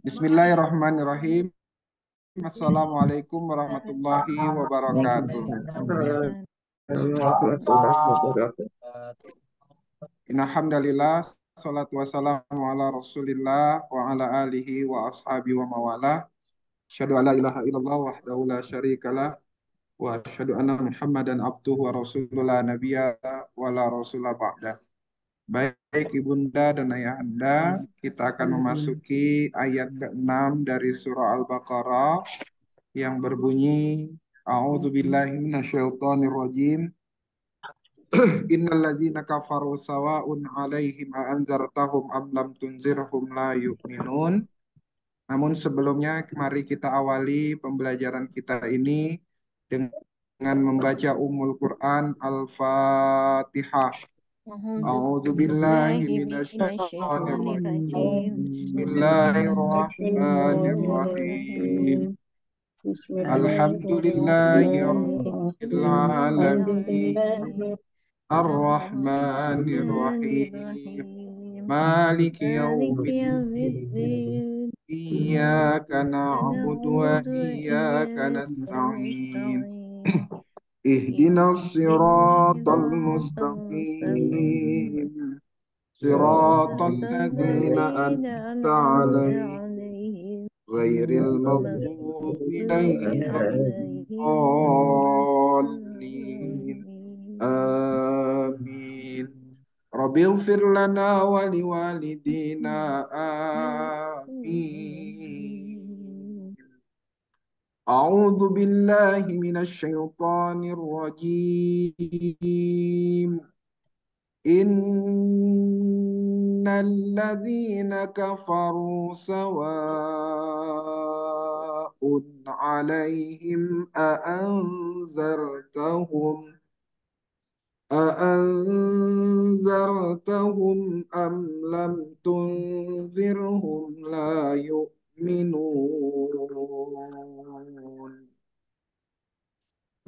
Bismillahirrahmanirrahim. Assalamualaikum warahmatullahi wabarakatuh. Waalaikumsalam. Warahmatullahi wabarakatuh. Innalhamdalillah, salatu wassalamu ala rasulillah wa ala alihi wa ashabi wa mawala. Asyhadu an la ilaha illallah wahdahu la syarikalah wa asyhadu anna Muhammadan abduhu wa rasuluhu la nabiyya wa la rasulah ba'da. Baik Ibunda dan Ayahanda, kita akan memasuki ayat ke-6 dari surah Al-Baqarah yang berbunyi A'udzubillahi minasyaitonirrajim. Innalladzina kafaru sawa'un 'alaihim a'anzartahum am lam tunzirhum la yu'minun. Namun sebelumnya mari kita awali pembelajaran kita ini dengan membaca Ummul Quran Al-Fatihah. A'udzubillahi minasyaitonirrajim. Bismillahirrahmanirrahim. Alhamdulillahi rabbil alamin. Ar-Rahmanir-Rahim. Maliki yaumiddin. Iyyaka na'budu wa iyyaka nasta'in. Ihdinas siratal mustaqim. Siratal ladzina an'amta 'alaihim ghairil maghdubi 'alaihim waladdallin. Amin. Rabbighfir lana wa liwalidina. Amin. A'udzu billahi minasyaitonir rajim. Innal ladzina kafaru sawa'un 'alaihim أأنذرتهم أم لم تنذرهم لا يؤمنون.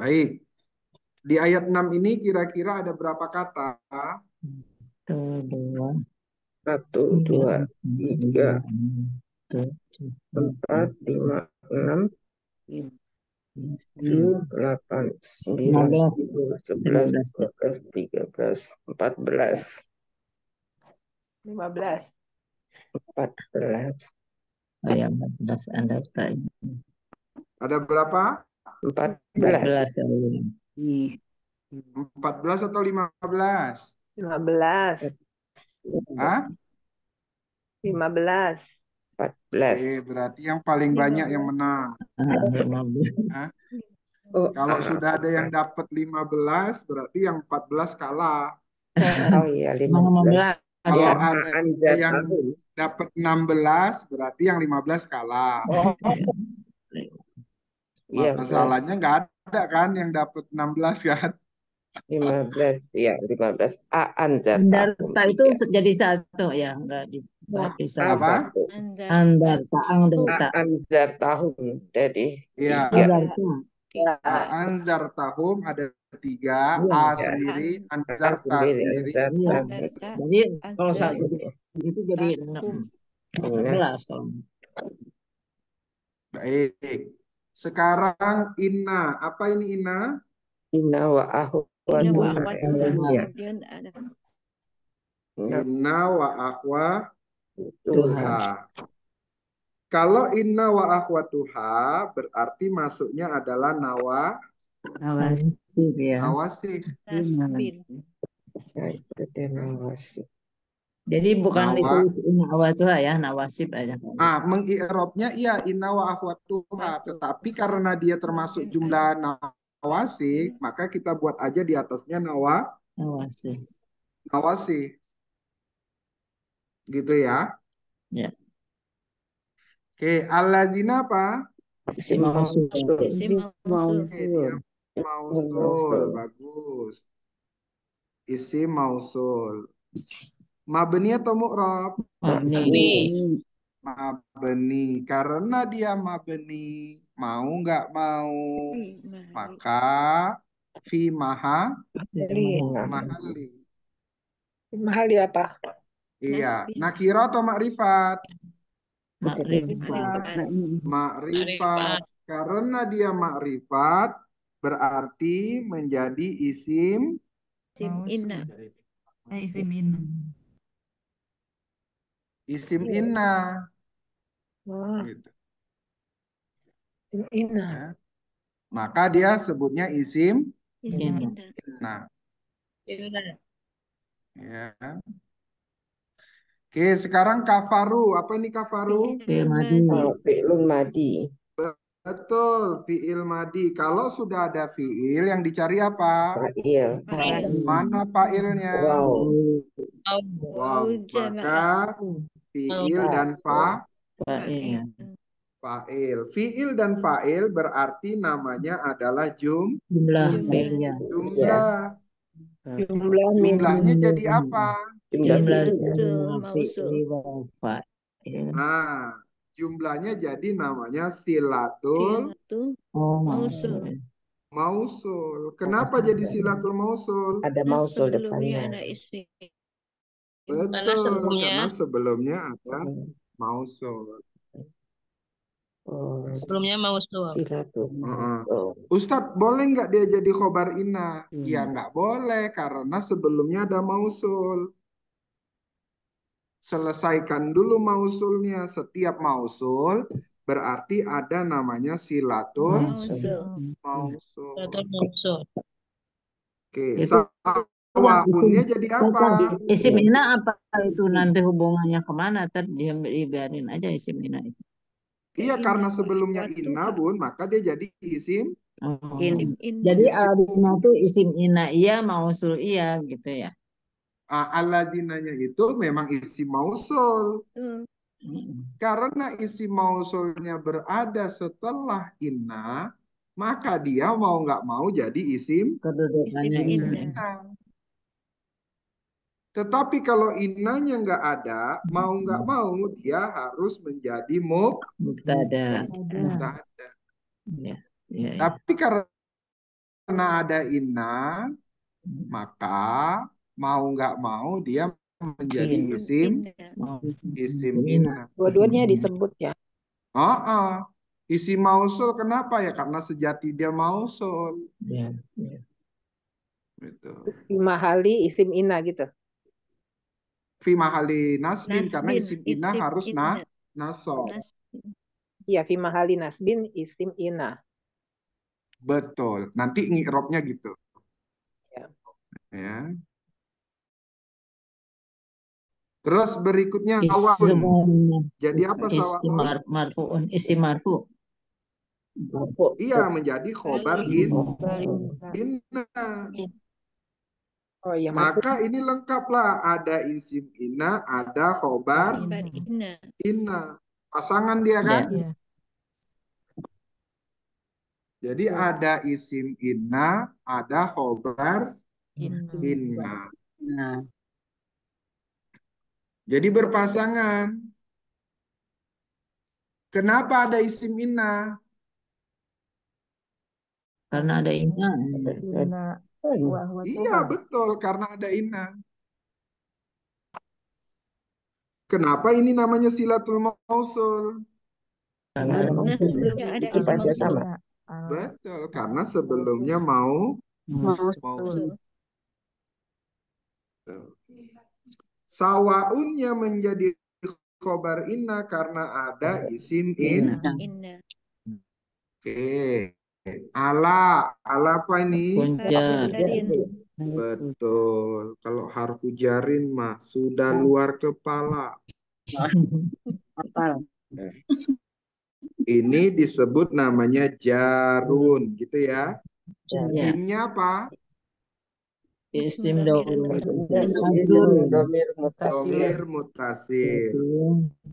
Baik, di ayat 6 ini kira-kira ada berapa kata? 1, 2, 1, 2, 3, 7, 4, 5, 6, 7, 8, 9, 10, 11, 12, 13, 14. 15. 14. Oh ya, 14 Anda tadi. Ada berapa? 14. 14 kali. 14 atau 15? 15. Hah? 15. 14. Berarti yang paling banyak yang menang. 15. Hah? Oh, Kalau sudah ada yang dapat 15, berarti yang 14 kalah. oh iya, 15. 15. Kalau Ya, ada Anzar yang tahun. dapat 16, berarti yang 15 kalah. Iya, Masalahnya nggak ada kan yang dapat 16 kan? 15. Ya, 15. Anzar tahun. Andarta itu jadi satu ya, enggak bisa. Apa? Andarta. Anzar tahun. Jadi Iya. 3. Anzar tahum ada 3, Iya. A sendiri, Anzarta sendiri. Jadi kalau satu itu jadi 14 kalau. Baik. Sekarang inna. Apa ini inna? Inna wa akhwatuha. Inna wa akhwatuha. Tuhan. Kalau inna wa akhwatuha berarti masuknya adalah Nawasib ya. nawasif. Jadi bukan itu nawatuha ya, nawasib aja. Mengi'rabnya iya inna wa akhwatuha, tetapi karena dia termasuk jumlah nawasif, maka kita buat aja di atasnya nawasif. Gitu ya. Ya. Oke, alladzina apa? Isim mausul. Dia mausul, bagus. Isim mausul. Mabni atau mu'rab? Mabni. Karena dia mabni, mau nggak mau, maka fi mahalli. Mahali apa? Iya, Nasbin. nakiro atau makrifat? Makrifat. Makrifat. Karena dia makrifat, berarti menjadi isim Isim inna. Isim inna. inna. Wah, Gitu. inna. Ya. Maka dia sebutnya isim Isim Inna. inna. inna. Ya. Oke, sekarang kafaru. Apa ini kafaru? Fi'il madi. Fi'lun madi. Betul, fi'il madi. Kalau sudah ada fi'il, yang dicari apa? Fa'il. Mana fa'ilnya? Wow. Wow, maka fi'il dan Fa'il. fa'il. Fi'il dan fa'il berarti namanya adalah Jumlah Jumlah. fi'ilnya. jumlah. Jumlah Jumlahnya jadi apa? Jumlah Jumlah fi'il. fi'li wa fa'il. Nah, jumlahnya jadi namanya silatul Silatu Oh, mausul. mausul. Kenapa jadi silatul mausul? Ada mausul Sebelumnya depannya. ada isim. Betul, karena sebelumnya ada mausul. Oh, Sebelumnya mausul. silatul. Ustadz, boleh nggak dia jadi khobar inna? Ya nggak boleh, karena sebelumnya ada mausul. Selesaikan dulu mausulnya. Setiap mausul berarti ada namanya silatul mausul. Betul mausul. Oke, Itu sawaunnya jadi apa? isim ina apa itu nanti hubungannya kemana? Tadi dia dibiarin aja isim ina itu. Iya, karena sebelumnya inna, Bun, maka dia jadi isim. Oh. Isim inna. Jadi aladina itu isim ina iya, mausul iya gitu ya. Aladinanya itu memang isim mausul. Karena isim mausulnya berada setelah inna, maka dia mau nggak mau jadi isim Kedudukannya Isim ina. inna. Tetapi kalau innanya nggak ada, mau nggak mau dia harus menjadi Mubtada. mubtada. Ya, ya, ya. Tapi karena ada inna, maka mau nggak mau dia menjadi Iya. isim Isim inna. Dua-duanya disebut ya. Isim mausul kenapa ya? Karena sejati dia mausul. Ya, ya. Gitu. Fi mahali isim inna gitu. Fi mahali nasbin, karena isim inna isim harus inna. nasab. Iya, fi mahali nasbin isim inna. Betul. Nanti ngirobnya gitu. Ya. Ya. Terus berikutnya Isim sawaun. Jadi apa isim sawaun? marfuun, isim marfu. Iya, menjadi khobar inna. Oh iya, Maka ini lengkaplah. Ada isim inna, ada khobar Khobar inna. inna. Pasangan dia kan? Ya. Jadi ada isim inna, ada khobar inna. Nah, Jadi berpasangan. Kenapa ada isim inna? karena ada ina. Iya, betul. Karena ada inna. Kenapa ini namanya silatul mausul? Karena ada Nah, sebelumnya ada Itu isim pasti mausul. sama. Betul, karena sebelumnya mau. Sawaunnya menjadi khobar inna karena ada isim Inna. Oke. Ala apa ini? Jarin. Betul. Kalau harfu jarin mah sudah luar kepala. Ini disebut namanya jarun, gitu ya. Ya. Timnya apa? Isim dahulu. Domir mutasil.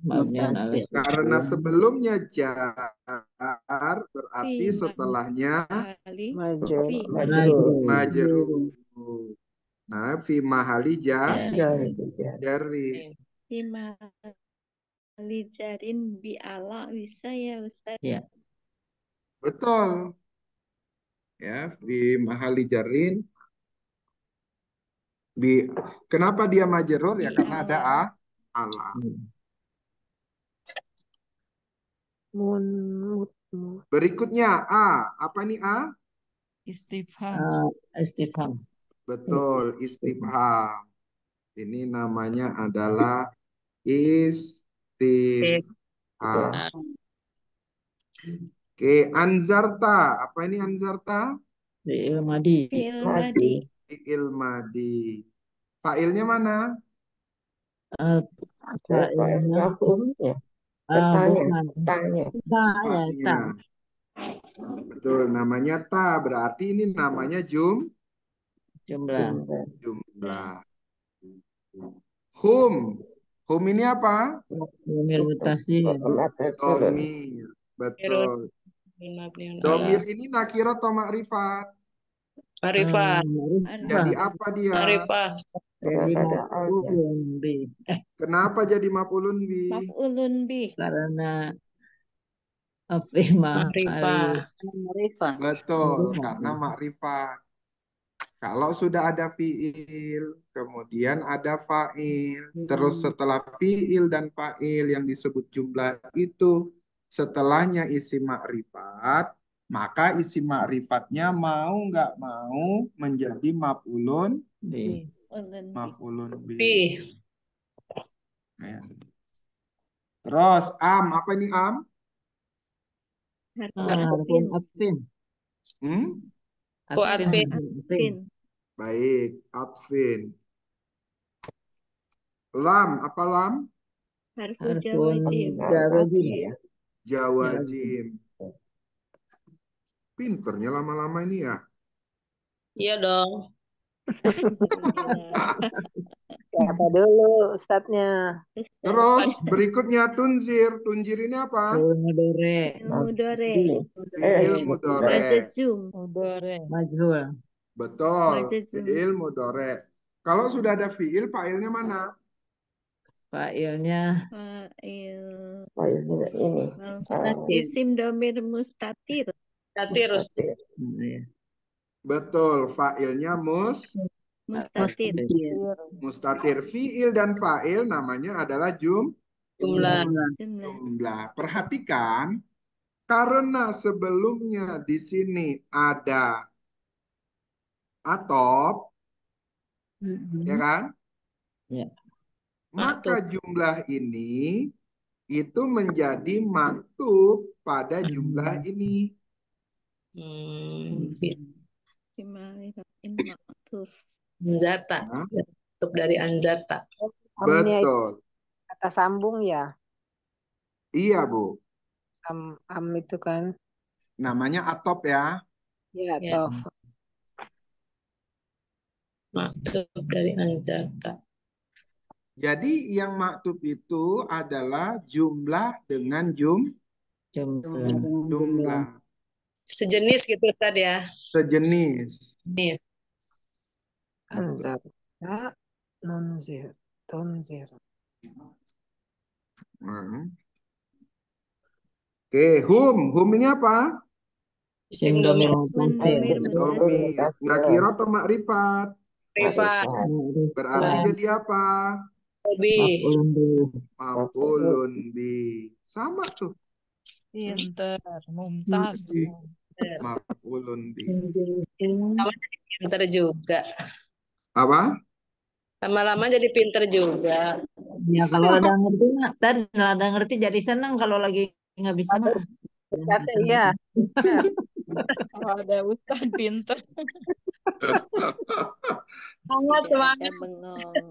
Mabniun Karena sebelumnya jar, berarti setelahnya majrur. Nah, fi mahali jari. Lijarin bi ala bisa ya Ustaz. Ya. Betul. Ya, fi mahali jarin. Bi. Kenapa dia majrur? Ya Bi karena ada ala. ala. Mun, mut. Berikutnya A. Apa nih A? Istifham. Istifham. Betul, istifham. Ini namanya adalah istifham. Oke, anzarta. Apa ini anzarta? Fi'il madi. Fi'il madi. Fi'il madi. Fa'ilnya mana? Fa'ilnya Ya. bukan. Tanya. Saya Fa'nya. tak. Betul, namanya ta. Berarti ini namanya Jumlah. jumlah. Hum. Hum ini apa? Domir mutasi. Domir. Betul. Domir ini nakiro atau makrifat? Ma'rifah. Jadi apa dia? Ma'rifah. Jadi maf'ulun bi. Kenapa jadi maf'ulun bi? Maf'ulun bih. Karena afima. Ma'rifah. Betul, karena makrifat. Kalau sudah ada fiil, kemudian ada fa'il, terus setelah fiil dan fa'il yang disebut jumlah itu, setelahnya isim makrifat, maka isim makrifatnya mau nggak mau menjadi maf'ulun Bi. Maf'ulun bih. bi. Ya. Terus apa ini am? Harfun asfin. Oh, atfin. Fin. Baik, atfin. Lam, apa lam? Harfu Harfun jawazim. jawazim. Jawazim. Pinternya lama-lama ini ya. Iya dong. Siapa dulu Ustadznya? Terus berikutnya tunzir. Tunzir ini apa? Mudore. Mudore. Fi'il mudore. Majazum. Majhul. Betul. Majazum. Fi'il mudore. Kalau sudah ada fi'il, fa'ilnya mana? Fa'ilnya Fa'il. Ini. Isim domir mustatir. Tatirus. ya. Betul. Fa'ilnya Mustatir. mustatir. Fi'il dan fa'il namanya adalah Jumlah. Jumlah. jumlah. Perhatikan. Karena sebelumnya di sini ada atop, ya kan? Ya. Maka jumlah ini itu menjadi maktub pada jumlah ini. Dimalifatin maktuf. Anzata. Nah, Bentuk dari anzata. Amnya itu betul. kata sambung ya. Iya, Bu. Am itu kan. Namanya atop ya. Ya, Ya. toh. Maktub dari anzata. Jadi yang maktub itu adalah jumlah dengan jumlah. Sejenis gitu Ustaz ya. Sejenis. Nih. Anzarta nunzir. Tunzir. Oke, hum ini apa? Isim Domir Domir mutasil. Domir. Nakiro atau makrifat? Ma'rifah. Berarti jadi apa? Hobi. Maf'ulun bi. Maf'ulun bi. Sama tuh. Pinter, mumtaz. Maf'ulun bi. Sama jadi pinter juga. Apa? Lama-lama jadi pinter juga. Ya kalau ada ngerti mah, tadi ada ngerti jadi senang kalau lagi nggak bisa mah. Kata iya. Kalau ada Ustaz pinter. Sangat semangat. Ada bengong.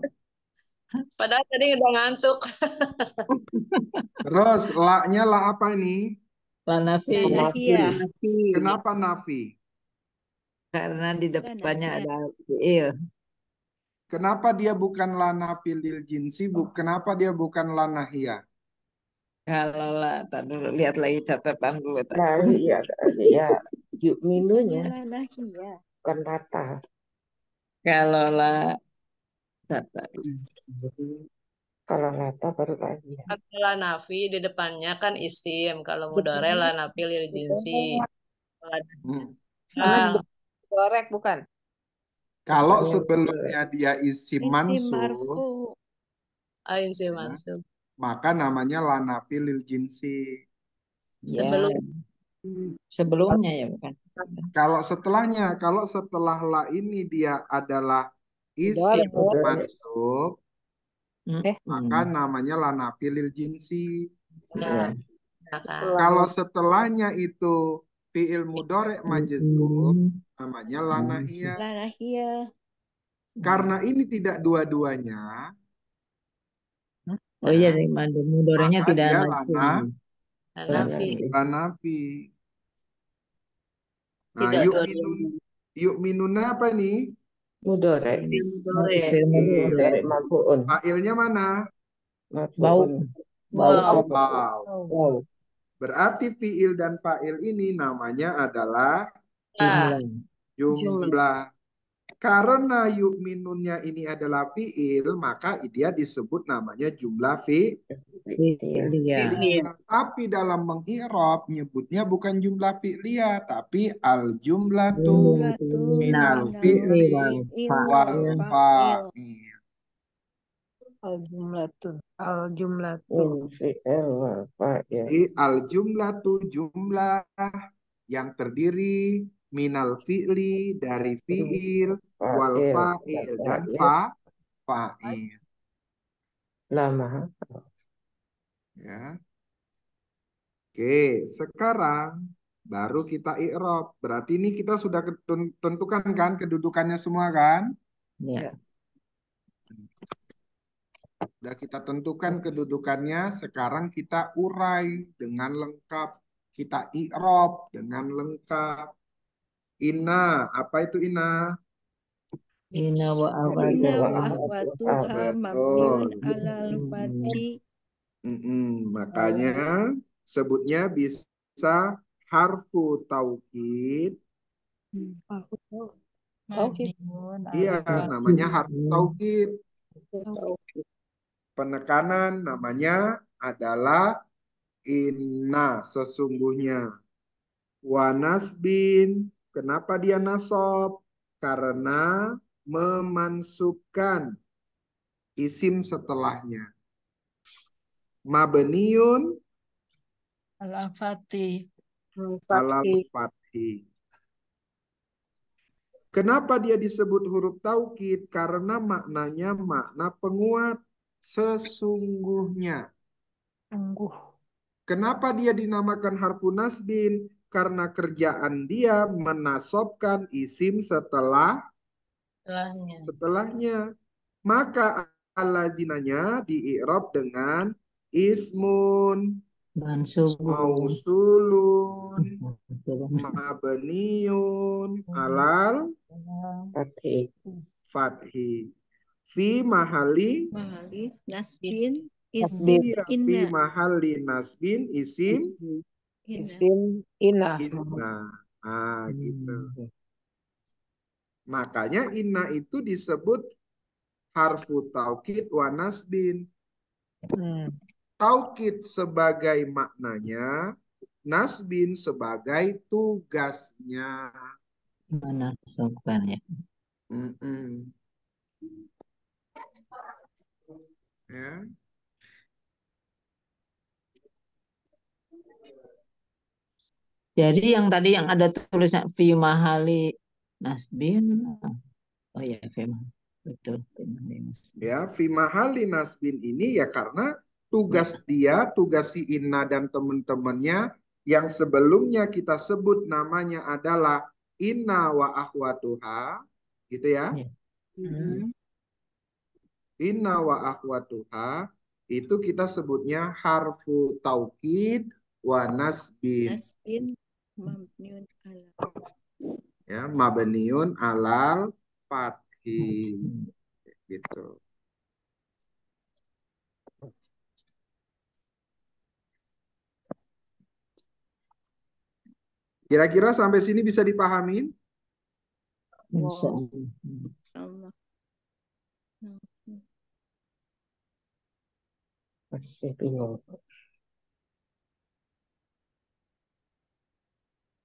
Padahal tadi udah ngantuk. Terus la-nya la apa ini? Lanafi. Iya. Kenapa nafi? Karena di depannya ada fi'il. Kenapa dia bukan la nafi lil jinsi? Kenapa dia bukan la nahiyah? Kalau lah, tadi dulu lihat lagi catatan dulu. Nah, iya, yuk minunya Iya. bukan rata. Kalau lah, catat. Kalau rata baru lagi. Kalau nafi di depannya kan isim. Kalau mudore la nafi lil jinsi. Hmm. Hal. Gorek bukan? Kalau Fi'il sebelumnya dia isim Isim mansub, marfu. Ain sih ya, mansub. maka namanya lanafi lil jinsi. Ya, Sebelum sebelumnya ya bukan. Kalau setelah la ini dia adalah isim Mudhari. mansub, maka Hmm. namanya lanafi lil jinsi. ya, Ya. kan. Kalau setelahnya itu fi'il mudhari majzum, namanya lanahiyah. Lanahiyah. Karena ini tidak dua-duanya, Oh iya, ya, dari mudorenya maka tidak dia langsung. Hanafi. lanafi. Nah, Tidak yuk minuna apa nih? mudhari. Fi'il mudhari. Mudhari marfu'un. Fa'ilnya mana? Bau. Marfu'un. Bau. Wow. Wow. Berarti fi'il dan fa'il ini namanya adalah Nah, jumlah. Karena yuk minunnya ini adalah fi'il, maka dia disebut namanya jumlah Iya. Iya. Tapi dalam mengi'rab nyebutnya bukan jumlah fi'liyah, tapi al jumlatu Jumlatu minal minal fi'li fi'il wal wal fa'il. fa'il. Al-jumlatu. Fi'il wal fa'il. Jadi al jumlatu jumlah yang terdiri minal fi'li dari fi'il wal Fa'il. fa'il dan fa'il. Lama. Ya. Oke, sekarang baru kita i'rab. Berarti ini kita sudah tentukan kan kedudukannya semua kan? Ya. Sudah kita tentukan kedudukannya, sekarang kita urai dengan lengkap. Kita i'rab dengan lengkap. Inna, apa itu inna? Inna wa Inna awadu. wa akhwatuha mabniun Betul. alal fathi. Makanya sebutnya bisa harfu taukid. Mabniun Iya, ala namanya harfu taukid. Penekanan namanya adalah inna sesungguhnya. Wa nasbin, kenapa dia nasab? Karena memansubkan isim setelahnya. Mabniun ala fatih. alal fathi. Kenapa dia disebut huruf taukid? Karena maknanya makna penguat sesungguhnya. Kenapa dia dinamakan harfu nasbin? Karena kerjaan dia menasobkan isim setelahnya. setelahnya. Maka alazinanya di i'rab dengan ismun Mansubun. mausulun mabniun alal Fatih. fathi fi mahali Mahali nasbin Nasbin. fi inna. mahali nasbin isim Inna. Isim inna. inna. Gitu. Makanya inna itu disebut harfu taukid wa nasbin. Taukid sebagai maknanya, nasbin sebagai tugasnya. Menasabkan ya. Mm-mm. Ya. Jadi yang tadi yang ada tulisnya fi mahali nasbin. Oh ya, fi mahali. Betul. Fi mahali nasbin. Ya, fi mahali nasbin ini ya karena tugas dia, tugas si Inna dan teman-temannya yang sebelumnya kita sebut namanya adalah Inna wa akhwatuha, gitu ya. Ya. Inna wa akhwatuha itu kita sebutnya harfu taukid wa nasbin. Nasbin mabniun ala. Ya, mabniun alal fathi. Gitu. Kira-kira sampai sini bisa dipahamin? Insya Allah. Masih bingung.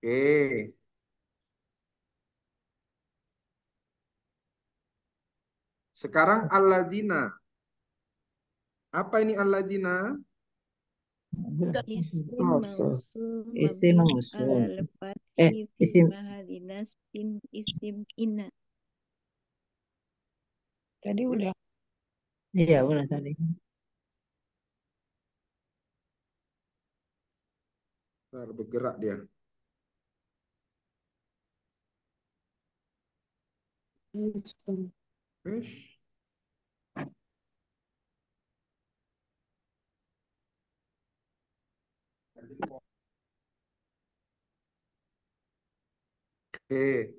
Oke. Sekarang alladzina. Apa ini alladzina? Isim Mausul. mausul Isim mabniun mausul. alal fathi fi Isim. mahalli nasbin isim inna. Tadi udah. Iya, udah tadi. Bentar, bergerak dia. Ish. Oke.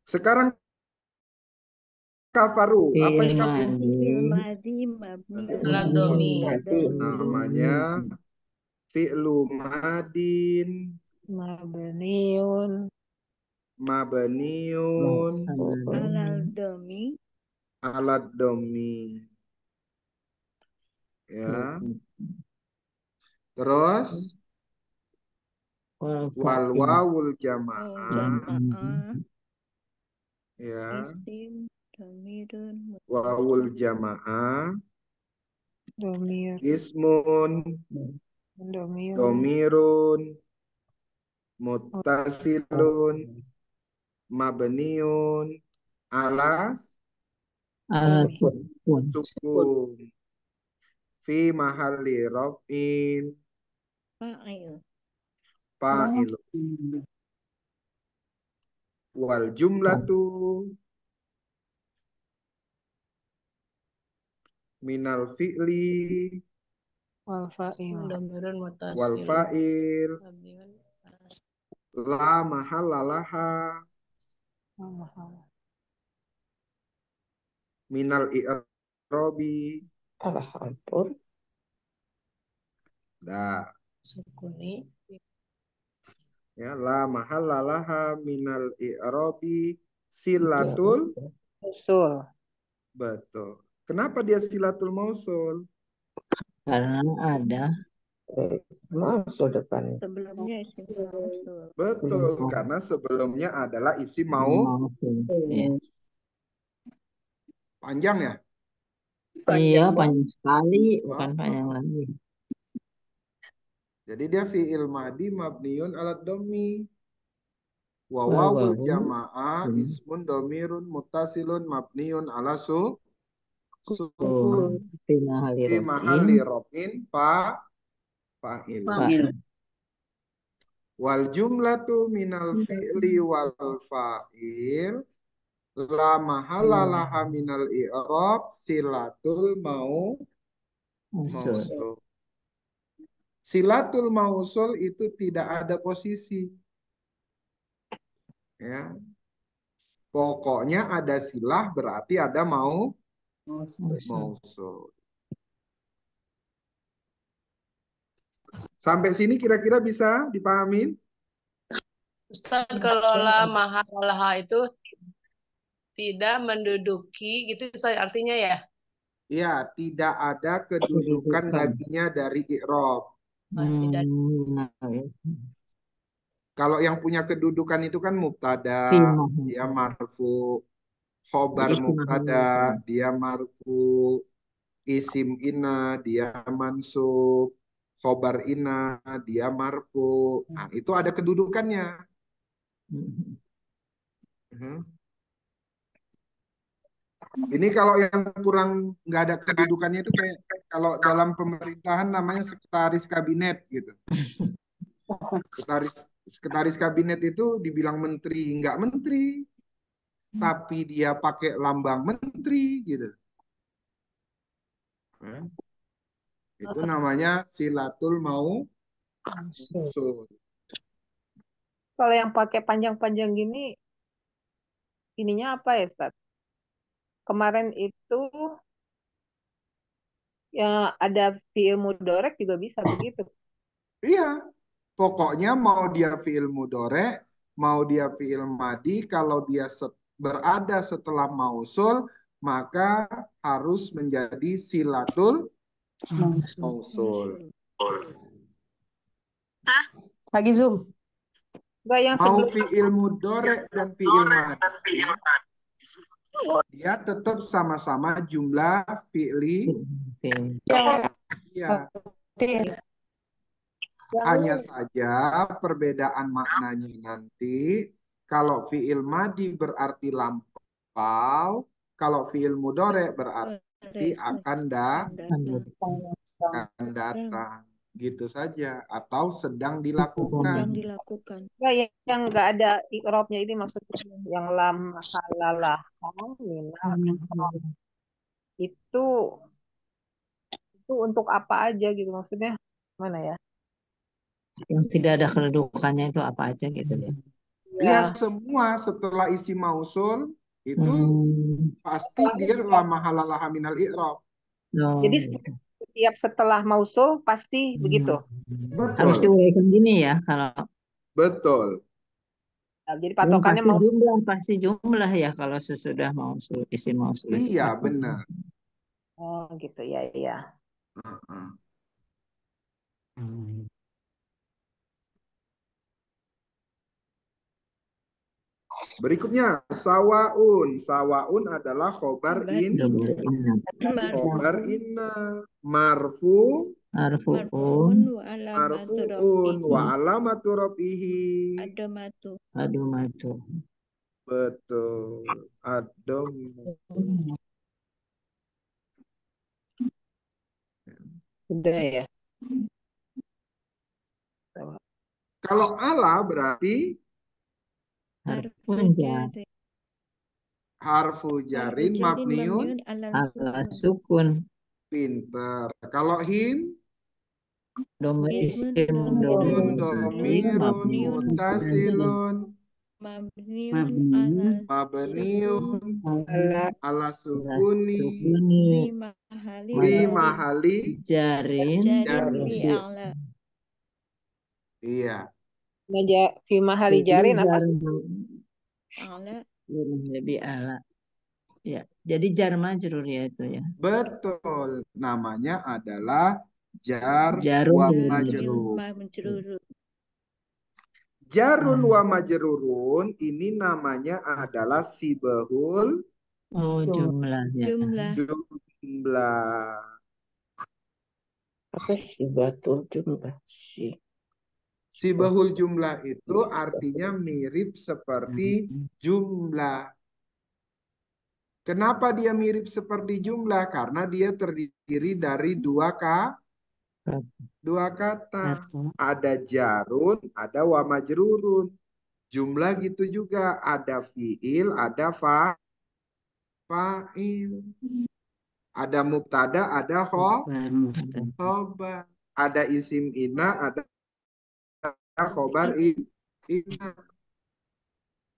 Sekarang kafaru. Apa ini Fi'il kafaru? Fi'il madhi. madhi mabniun Ala alal domi. Mati. Namanya fi'lu madin Mabniun. mabniun alal domi alat domi. Ya. Terus wal wawul wal jamaah. jamaah Ya. isim dhamirun Wawul muttasil jamaah. Domir. Ismun Domir. domirun muttasilun mabniun alas Ala Sukun. sukun. sukun fi mahalli raf'in fa'il fa'il wal jumlatu minal fi'li Wal fa'il. Dhamirun wal muttasil. fa'il Mabniun alas. la mahalla laha minal i'rabi. Alah ampun. Nah, Sukuni. ya la mahalla laha minal i'rabi silatul. Usul. Betul. Kenapa dia silatul mausul? Karena ada Mausul depannya. sebelumnya isim mausul Betul, karena sebelumnya adalah isi mau mausul. Ya. panjang ya. Iya, panjang sekali, bukan Oh, panjang lagi. Jadi dia fi'il madi mabniun alat domi. Wa Wal wawul wawu. jamaah ismun domirun mutasilun mabniun ala sukun Fi mahali fi rofin. mahalli raf'in fa'il. Fa'il. Wal jumlatu minal fi'li wal fa'il la mahalla laha minal i'rab silatul Mausul. mausul. Silatul mausul itu tidak ada posisi. Ya. Pokoknya ada silah berarti ada Mausul. mausul. Sampai sini kira-kira bisa dipahamin? Ustaz, kalau la mahalaha itu tidak menduduki gitu Ustaz artinya ya? Iya, tidak ada kedudukan Kedudukan. baginya dari i'rab. Tidak. Nah, Kalau yang punya kedudukan itu kan mubtada, fi mahali. dia marfu, khobar Isi mubtada, mahali. dia marfu, isim inna, dia mansub, khobar inna, dia marfu. Nah, itu ada kedudukannya. Ini kalau yang kurang nggak ada kedudukannya itu kayak kalau dalam pemerintahan namanya sekretaris kabinet gitu. Sekretaris kabinet itu dibilang menteri, nggak menteri, tapi dia pakai lambang menteri gitu. Itu namanya silatul mausul. Kalau yang pakai panjang-panjang gini, ininya apa ya, Ustaz? Kemarin itu ya ada fi'il mudorek juga bisa begitu. Iya, pokoknya mau dia fi'il mudore, mau dia fi'il madi, kalau dia berada setelah mausul, maka harus menjadi silatul mausul. Lagi Zoom. Enggak yang Mau sebelum fi'il mudore dan fi'il madi, Dia tetap sama-sama jumlah fi'li. Fi'il. Ya, Yang hanya ini saja perbedaan maknanya nanti. Kalau fi'il madi berarti lampau, kalau fi'il mudhari berarti akan datang. Gitu saja. Atau sedang dilakukan. Yang dilakukan. enggak yang enggak ada i'rabnya ini maksudnya yang lam halalah minal itu untuk apa aja gitu maksudnya mana ya? Yang tidak ada kedudukannya itu apa aja gitu ya. Ya, Ya, semua setelah isi mausul itu pasti setelah dia la mahalalah minal i'rab. jadi setiap setelah mausul pasti begitu. Harus Betul. diuraikan gini ya kalau Betul. Nah, jadi dan patokannya pasti jumlah ya kalau sesudah mausul isi mausul itu Iya, pasti. benar. oh gitu ya ya. Heeh. Berikutnya sawaun. Sawaun adalah khobar khobar inna marfu Marfu'un wa alamatu marfuun rafihi wa alamatu rafihi. adamatu. Betul. Adom. Sudah ya. Kalau ala berarti harfun jar harfu jarin mabniun ala sukun. pinter. Kalau him Isim domirun mabniun mutasilun Mabniun mabniun Ala ala sukuni sukuni li mahali jarin li a'la. iya fi mahali jarin apa? A'la. Lebih ala. Ya, jadi jar majrur ya itu ya. betul, namanya adalah jar Jarun wa dan majrur. Jarun wa majrurun ini namanya adalah sibahul jumlahnya. jumlah. Apa sih batul jumlah sih? Sibahul jumlah itu artinya mirip seperti jumlah. Kenapa dia mirip seperti jumlah? Karena dia terdiri dari dua kata. Ada jarun, ada wa majrurun. Jumlah gitu juga. Ada fi'il, ada fa'il. Ada mubtada, ada khobar. Ada isim inna, ada khobar inna.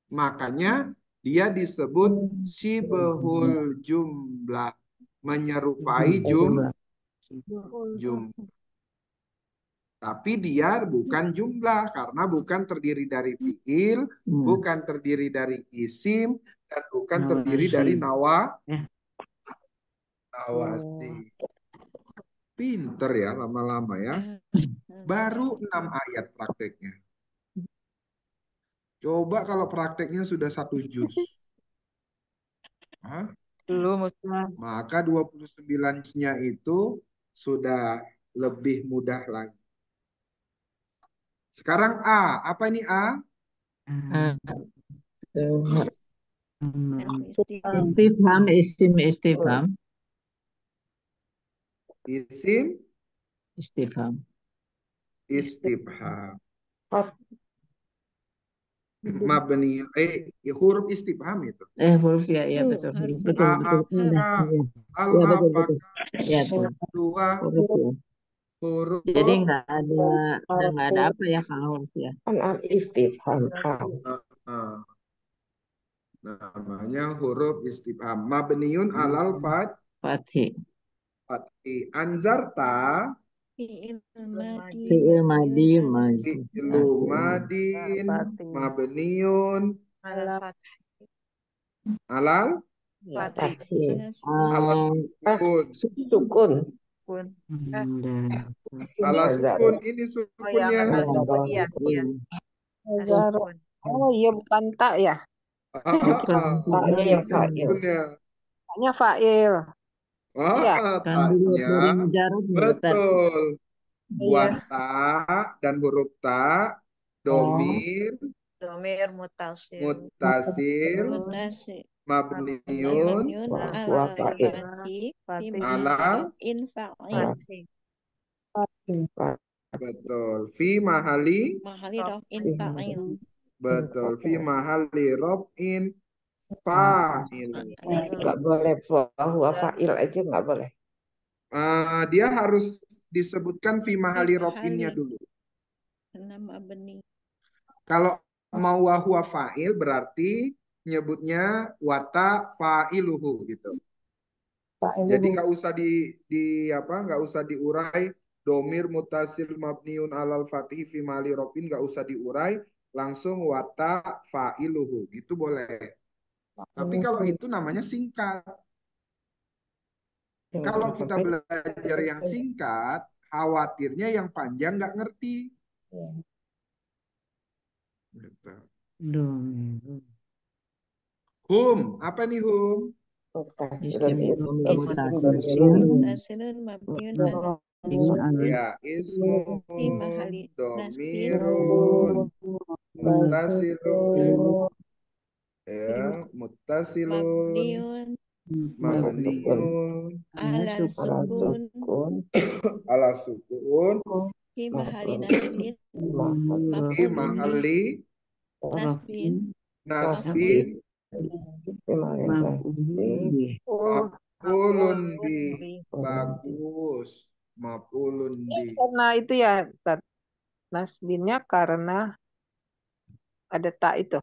Makanya dia disebut sibahul jumlah. Menyerupai jumlah. Tapi dia bukan jumlah karena bukan terdiri dari fiil, bukan terdiri dari isim, dan bukan terdiri dari nawasi. Pinter ya lama-lama ya. Baru 6 ayat prakteknya. Coba kalau prakteknya sudah 1 juz. Maka 29-nya itu sudah lebih mudah lagi. Sekarang A. Apa ini A? Istifham, isim istifham. Isim Istifham. istifham. Mabni huruf istifham itu. Huruf ya, ya betul. Betul. Apakah Ya, betul. dua huruf. Jadi nggak ada apa ya kalau huruf ya. Istifham. Namanya huruf istifham. Mabniun alal Fathi. Anzarta Fi'il Fi'il madi fi'lu madin mabniun alal sukun. Ala sukun ini sukunnya. Oh iya bukan tak ya. Taknya yang Banyak fa'il. sukunnya. Hanya fa'il. Iya. Kan dilihat Taknya dari mujarabnya Ustaz. betul. Buat Iya. ta dan huruf ta, domir, Domir mutasil. mutasil, Mutasi. mabniun, Mabniun Wa ala huwa fa'il. fatih fi Fatih. ala, in fa'il. Fatih. betul. Fi mahali, Mahali raf'in Fi fa'il. betul. Fi mahali robin fa'il. Nggak boleh bahwa fa'il aja nggak boleh. Dia harus disebutkan fi mahali Fi robinnya mahali. dulu. Nama benih. Kalau mau wahwa fa'il berarti nyebutnya wata fa'iluhu gitu. Jadi nggak usah nggak usah diurai domir mutasil mabniun alal fatih fi mali robin, nggak usah diurai, langsung wata fa'iluhu itu boleh. Tapi kalau itu namanya singkat. Kalau kita belajar yang singkat, khawatirnya yang panjang nggak ngerti. Gitu. Hum, apa nih hum? Isim domir Isim mutasil mutasilun mabniun ala Ya, ismun fi mahali nasbin domirun mutasilun, ya, mutasilun mabniun ala sukun ala sukun fi mahali nasbin fi mahali nasbin nasbin Oh, maf'ulun bi. Bagus, maf'ulun bi. karena itu ya, Ustaz. Nasbinnya karena ada tak itu.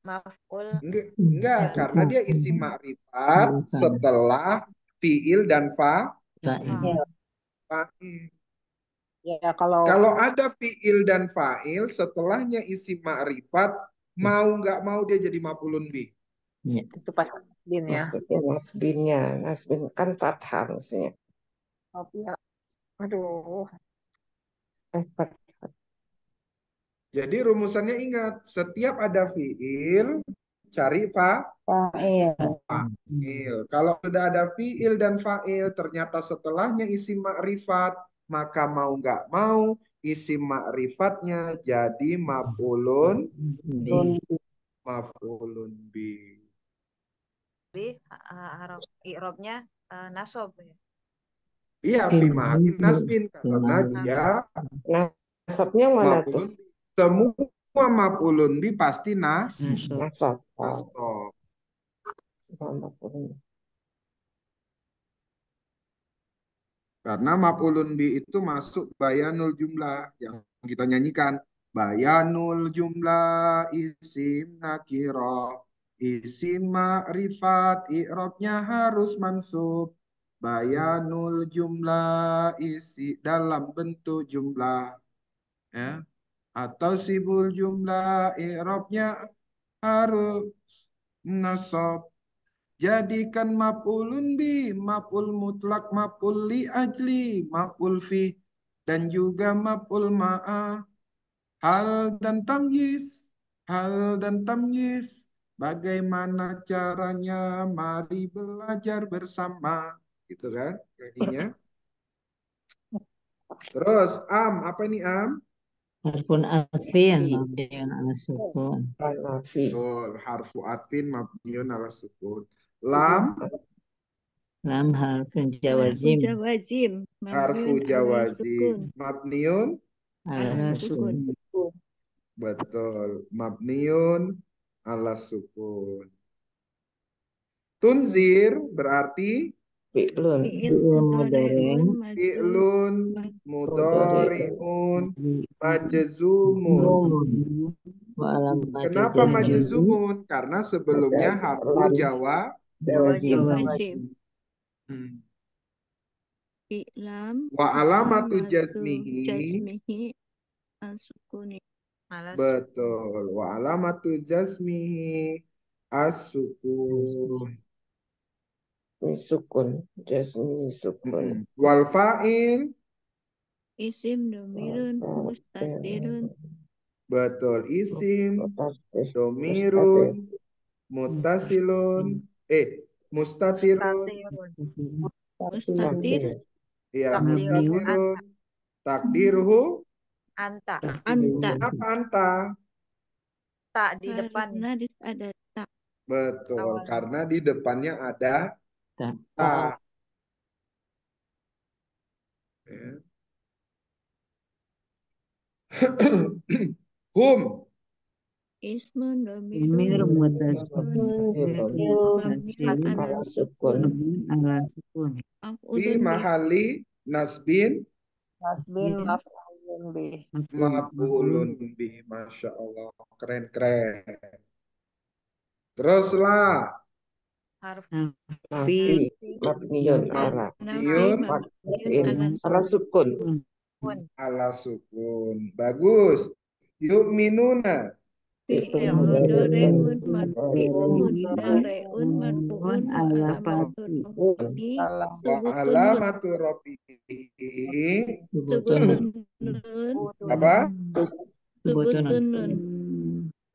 Maf'ul. Enggak, karena dia isi makrifat setelah fiil dan fa'il. Ya, kalau Kalau ada fiil dan fa'il setelahnya isi makrifat, mau nggak mau dia jadi maf'ulun bi. itu pas nasbin ya. Maksudnya nasbin kan fathah maksudnya. Oh, ya. Aduh. Fathah. Jadi rumusannya ingat, setiap ada fiil cari fa'il. Kalau sudah ada fiil dan fa'il ternyata setelahnya isi makrifat, maka mau nggak mau isi makrifatnya jadi maf'ulun bi. Jadi harf i'rabnya nasab ya. Iya, fi mahallin nasbin karena dia Nasabnya mana tuh? maf'ulun bi. Semua maf'ulun bi pasti Nasab. nasab. Karena maf'ulun bi itu masuk bayanul jumlah yang kita nyanyikan. Bayanul jumlah isim nakiro. Isim ma'rifat i'rabnya harus mansub. Bayanul jumlah isi dalam bentuk jumlah. Ya. Atau sibul jumlah i'rabnya harus nasab. Jadikan maf'ulun bi, maf'ul mutlak, maf'ul li ajli, maf'ul fi, dan juga maf'ul ma'a. Hal dan tamyiz, hal dan tamyiz. Bagaimana caranya? Mari belajar bersama. Gitu kan? Kakinya. Terus, apa ini am? harfun atfin mabniun ala sukun. Betul, harfu atfin mabniun ala sukun. Lam, Lam harfun harfu jawazim jawazim harfu mabniun ala sukun jawazim mabniun. ala sukun Betul, mabniun ala sukun. Tunzir berarti Fi'lun. fi'il mudhari'un majzum fi'lun mudhari'un majzumun. wa alamat Kenapa jazmi majzumun? Karena sebelumnya harfu jawazim jawazim Hmm. fi'lam Wa alamatu alamatu jazmihi. jazmihi al-sukuni Betul. Wa alamatu jazmihi as-sukun. Sukun. Jasmi sukun. Wal fa'il. isim domirun mustatirun Betul. Isim domirun muttasilun, mustatirun, Mustatirun. Mustatir, ya Takdirun mustatirun, anta. takdirhu, Anta. anta. apa anta? Tak di depan Karena ada tak. Betul, awalnya. karena di depannya ada Tak. ta. Ya. Hum, Ismun Mir domirun mutasil mabni mutasil ala ala sukun. sukun. ala sukun. fi Af'ulun bih. mahali nasbin Nasbin Ya. maf'ulun bih. maf'ulun bih. Masya Allah, keren-keren. Teruslah, Harf Nafi mabniyun ala Nafi Yun mabniun ala ala sukun. pun. ala sukun. Bagus. Yu'minuna fi'il Fi'il mudhari'un marfu'un wa ala alamatu fati raf'ihi Salam. wa subutun alamatu rafihi subutun nun apa? subutun. subutun nun.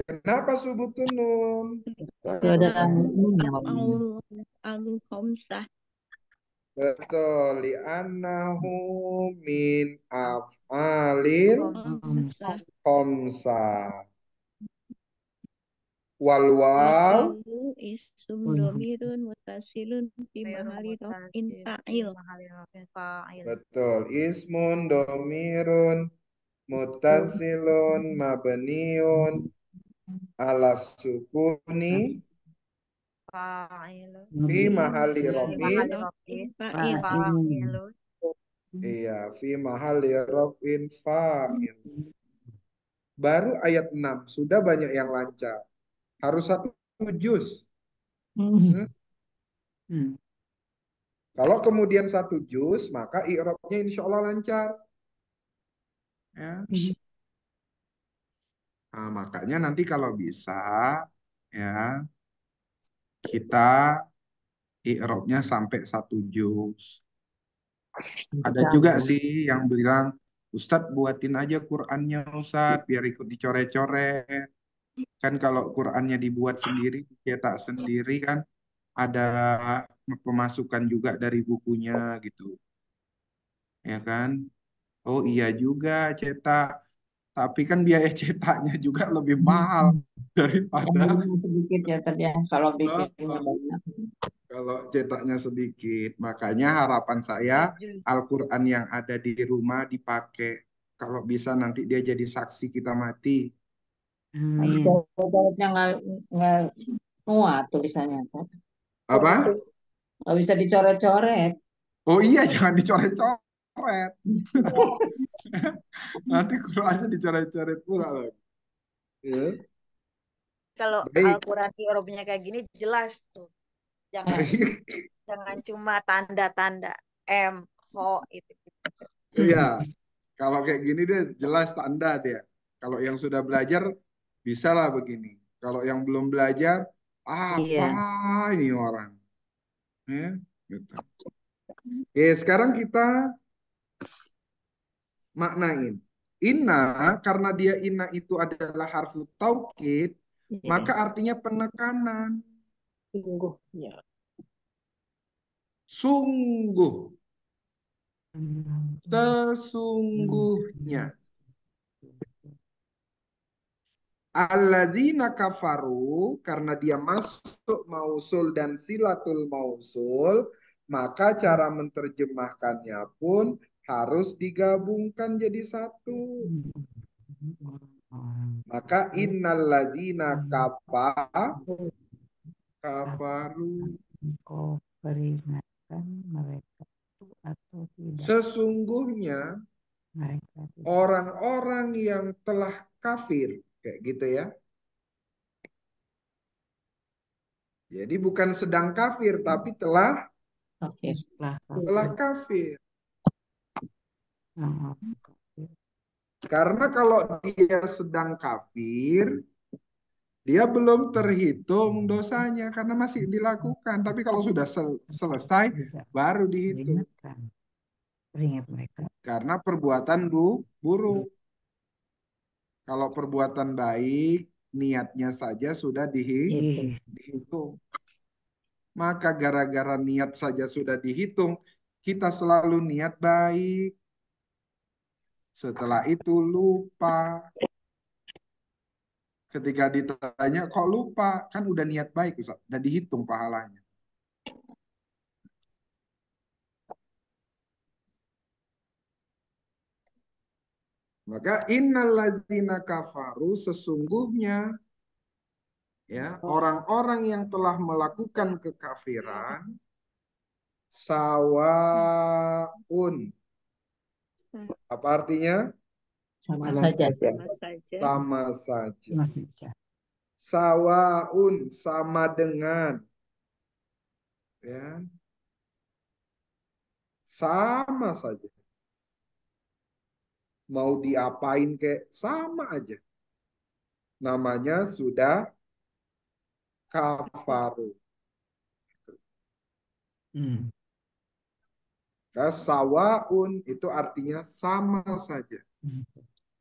Kenapa subutun nun? Itu ada ininya Pak. Af'aul alu khamsah Betul, li'annahu min af'alil khamsah khamsa. Wal waw wawu isum domirun mutasilun fi mahali raf'in fa'il. betul, ismun domirun mutasilun mabniun ala sukuni Fa'ilun. fi mahali Fi rafin. mahali rafin. Fa'il. Fa'ilun. Iya, fi mahali rafin fa'il. Baru ayat 6 sudah banyak yang lancar. Harus satu juz. Kalau kemudian satu juz, maka i'rabnya insya Allah lancar. Ya. Nah, makanya nanti kalau bisa, ya kita i'rabnya sampai satu juz. Ada juga sih yang bilang, Ustadz buatin aja Qur'annya Ustadz, biar ikut dicoret-coret. Kan kalau Qur'annya dibuat sendiri, dicetak sendiri kan, ada pemasukan juga dari bukunya gitu. Ya kan? Oh iya juga cetak. Tapi kan biaya cetaknya juga lebih mahal daripada Yang sedikit ya tadi ya, kalau bikinnya Oh, banyak. kalau cetaknya sedikit. Makanya harapan saya Al-Quran yang ada di rumah dipakai. Kalau bisa nanti dia jadi saksi kita mati. Coret-coretnya nggak muat tulisannya kan. Apa? Nggak bisa dicoret-coret. Oh iya, jangan dicoret-coret. Nanti Qurannya dicoret-coret pula lagi. Ya. Kalau Baik. Al-Quran i'rabnya kayak gini jelas tuh. Jangan cuma tanda-tanda M, Ho itu. Iya, kalau kayak gini deh jelas tanda dia. Kalau yang sudah belajar bisa lah begini. Kalau yang belum belajar, apa ini orang? Ya, gitu. Oke, sekarang kita maknain. Inna, karena dia inna itu adalah harfu taukid, maka artinya penekanan. Sungguhnya. Sungguh. Sesungguhnya. Alladzina kafaru, karena dia masuk mausul dan silatul mausul, maka cara menerjemahkannya pun harus digabungkan jadi satu. Maka innalladzina kafaru. Kau peringatkan mereka itu atau tidak? Sesungguhnya Mereka tidak. orang-orang yang telah kafir, kayak gitu ya. Jadi bukan sedang kafir, tapi telah Kafir. kafir. Karena kalau dia sedang kafir, dia belum terhitung dosanya karena masih dilakukan. Tapi kalau sudah selesai, baru dihitung. Peringat mereka. Karena perbuatan buruk. Kalau perbuatan baik, niatnya saja sudah dihitung. Maka gara-gara niat saja sudah dihitung, kita selalu niat baik. Setelah itu lupa. Ketika ditanya, kok lupa? Kan udah niat baik, Ustaz. Udah dihitung pahalanya. Maka innalladzina kafaru, sesungguhnya ya orang-orang yang telah melakukan kekafiran, sawaun. Apa artinya? Sama saja. Sama saja. Sama saja. Sawaun, sama dengan. Ya. Sama saja. Mau diapain kayak sama aja. Namanya sudah kafaru. Sawaun itu artinya sama saja.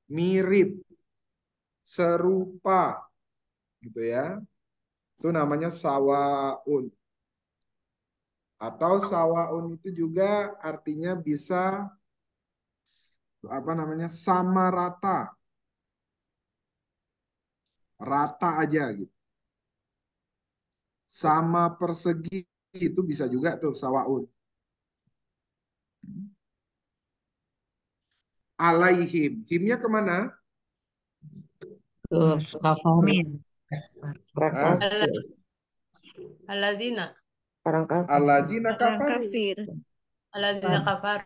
Mirip. Serupa. Gitu ya. Itu namanya sawaun. Atau sawaun itu juga artinya bisa apa namanya? Sama rata. Rata aja gitu. Sama persegi itu bisa juga tuh sawaun. Alaihim. Himnya kemana? Ke kafaru. Orang Hah? kafir. Alladzina. Orang kafir. Allazina Orang kafaru. kafir. Alladzina kafar.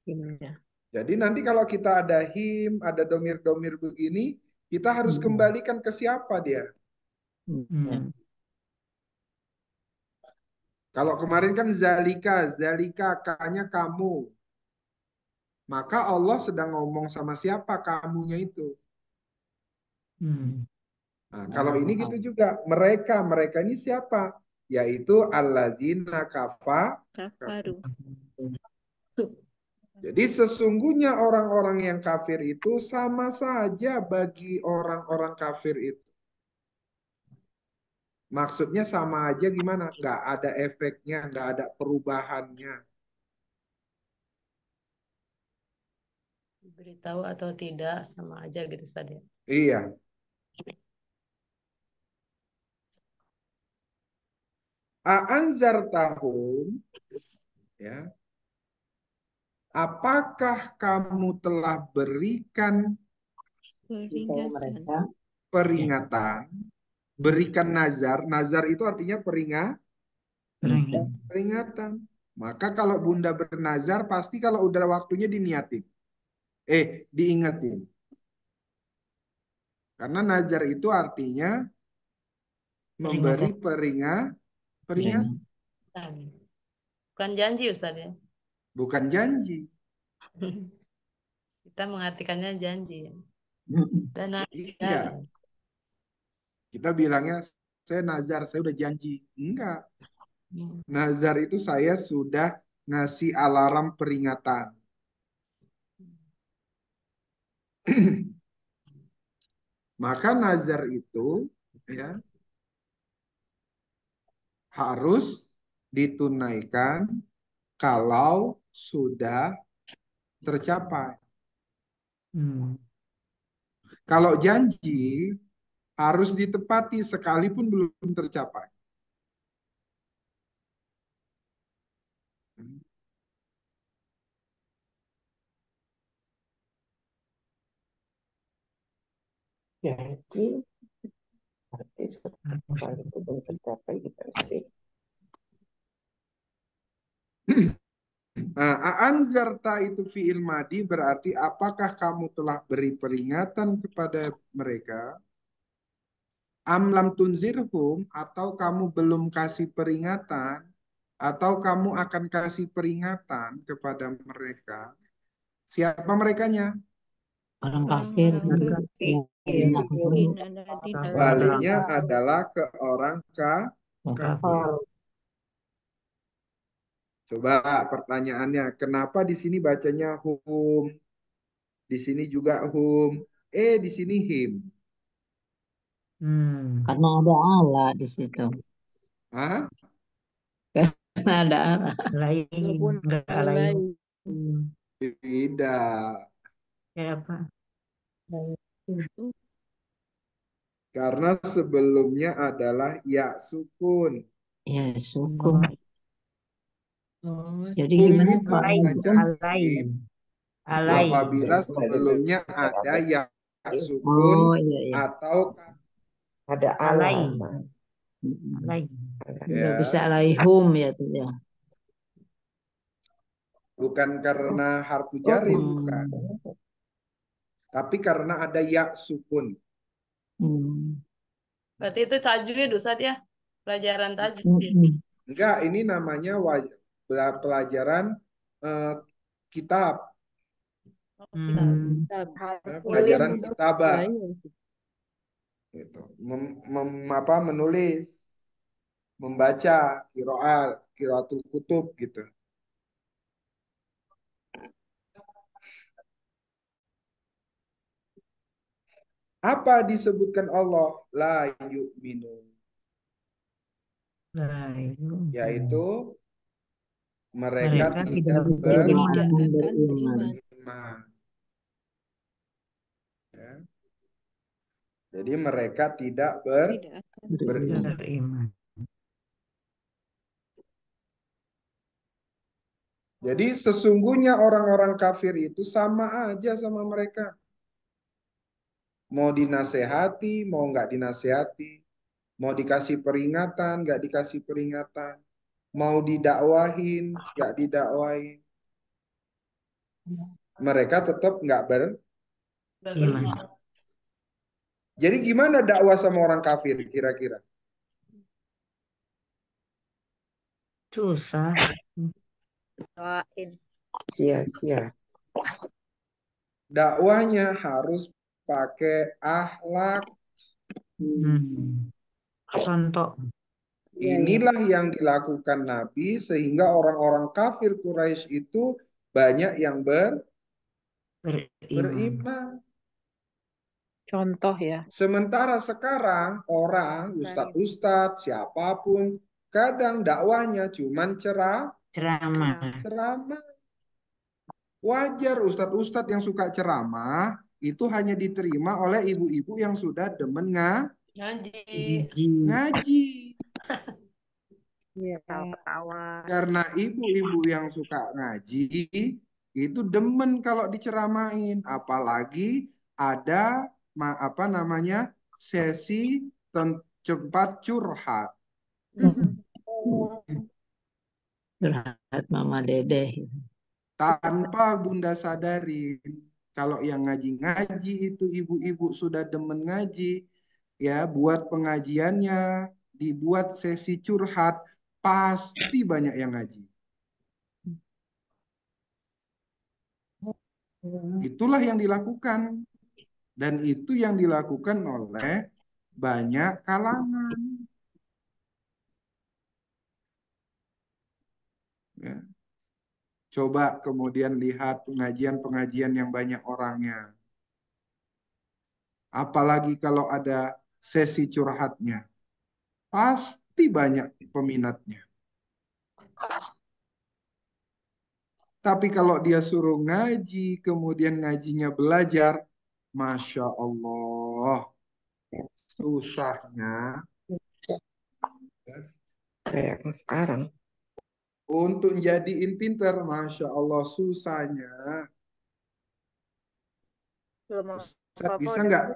Himnya. Jadi nanti kalau kita ada him, ada domir-domir begini, kita harus kembalikan ke siapa dia. Ya. Kalau kemarin kan zalika, zalika kakaknya kamu. Maka Allah sedang ngomong sama siapa kamunya itu. Nah, kalau ini gitu juga, mereka ini siapa? Yaitu alladzina Kafaru. Jadi sesungguhnya orang-orang yang kafir itu sama saja bagi orang-orang kafir itu. Maksudnya sama aja gimana? Nggak ada efeknya, nggak ada perubahannya. Beritahu atau tidak sama aja gitu saja. Iya. A'anzartahum, ya. Apakah kamu telah berikan Peringatan. peringatan, berikan nazar? Nazar itu artinya peringatan. Maka kalau Bunda bernazar, pasti kalau udah waktunya diniatin. Diingetin. Karena nazar itu artinya memberi peringatan. Bukan janji Ustaz ya. Bukan janji. Kita mengartikannya janji. Dan Iya. Kita bilangnya, saya nazar, saya udah janji. Enggak. Nazar itu saya sudah ngasih alarm peringatan. Maka nazar itu ya harus ditunaikan kalau sudah tercapai. Kalau janji harus ditepati sekalipun belum tercapai. Jadi, berarti sekali itu belum tercapai gimana sih? Anzarta itu fi'il madi berarti apakah kamu telah beri peringatan kepada mereka? Amlam tunzirhum atau kamu belum kasih peringatan atau kamu akan kasih peringatan kepada mereka? Siapa merekanya? Orang kafir. Baliknya adalah ke orang kafir. Coba pertanyaannya, kenapa di sini bacanya hum? Di sini juga hum. di sini him. Karena ada ala di situ. Hah? Karena ada ala. Lain, Walaupun enggak lain. lain. Tidak. Kayak apa? Karena sebelumnya adalah ya sukun. Ya, sukun. Oh, Jadi Hum gimana itu Pak? Alain, hanya alain, him. alain. Apabila sebelumnya ada ya sukun Oh, iya, iya. atau Ada Alain. alamat. Mm-mm. Alain. Nggak bisa ya, alaihum ya tuh ya. bukan karena harfu Oh, jari, bukan. Hmm. Tapi karena ada ya sukun. Hmm. Berarti itu tajwid Ustaz ya? Pelajaran tajwid. Mm-mm. Enggak, ini namanya pelajaran eh, kitab, hmm. pelajaran Harfu kitabah, lain. gitu. Menulis, membaca, qiraatul kutub gitu. Apa disebutkan Allah la yu'minu, Lain. yaitu mereka Mereka tidak tidak Tidak Beriman, beriman. akan beriman. beriman. beriman. Ya. Jadi mereka tidak Tidak akan Beriman. beriman. Beriman. Jadi sesungguhnya orang-orang kafir itu sama aja sama mereka. Mau dinasehati, mau nggak dinasehati. Mau dikasih peringatan, nggak dikasih peringatan. Mau didakwahin, nggak didakwahin. Mereka tetap nggak Iman. Jadi gimana dakwah sama orang kafir kira-kira? Susah. Doain. Sia-sia. Dakwahnya harus pakai akhlak. Contoh. Inilah yang dilakukan Nabi sehingga orang-orang kafir Quraisy itu banyak yang Beriman. beriman. Contoh ya. Sementara sekarang orang, ustadz-ustadz, siapapun, kadang dakwahnya cuman Ceramah. ceramah. Wajar ustadz-ustadz yang suka ceramah itu hanya diterima oleh ibu-ibu yang sudah demen Ngaji. Gigi. ngaji. Iya. Tawa-tawa. Karena ibu-ibu yang suka ngaji itu demen kalau diceramain, apalagi ada sesi tempat curhat. Curhat Mama Dedeh. Tanpa Bunda sadarin, kalau yang ngaji-ngaji itu ibu-ibu sudah demen ngaji, ya buat pengajiannya, dibuat sesi curhat, pasti banyak yang ngaji. Itulah yang dilakukan. Dan itu yang dilakukan oleh banyak kalangan. Ya. Coba kemudian lihat pengajian-pengajian yang banyak orangnya. Apalagi kalau ada sesi curhatnya. Pasti banyak peminatnya. Tapi kalau dia suruh ngaji, kemudian ngajinya belajar, Masya Allah, susahnya. Kayak sekarang. Untuk jadiin pinter, Masya Allah, susahnya. Ustaz, bisa nggak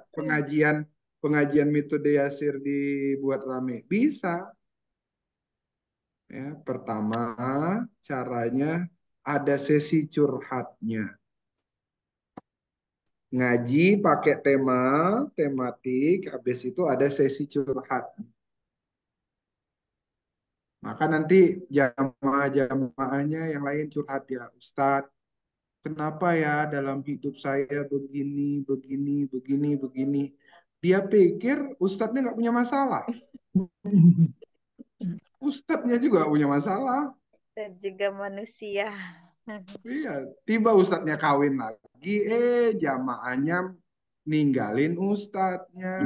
pengajian metode Yasir dibuat rame? Bisa. Ya, pertama, caranya ada sesi curhatnya. Ngaji pakai tematik, habis itu ada sesi curhat. Maka nanti jamaah-jamaahnya yang lain curhat ya, Ustadz, kenapa ya dalam hidup saya begini, begini, begini, begini. Dia pikir Ustadznya nggak punya masalah. Ustadznya juga punya masalah. Dan juga manusia. Iya, tiba Ustadznya kawin lagi, jamaahnya ninggalin ustadznya.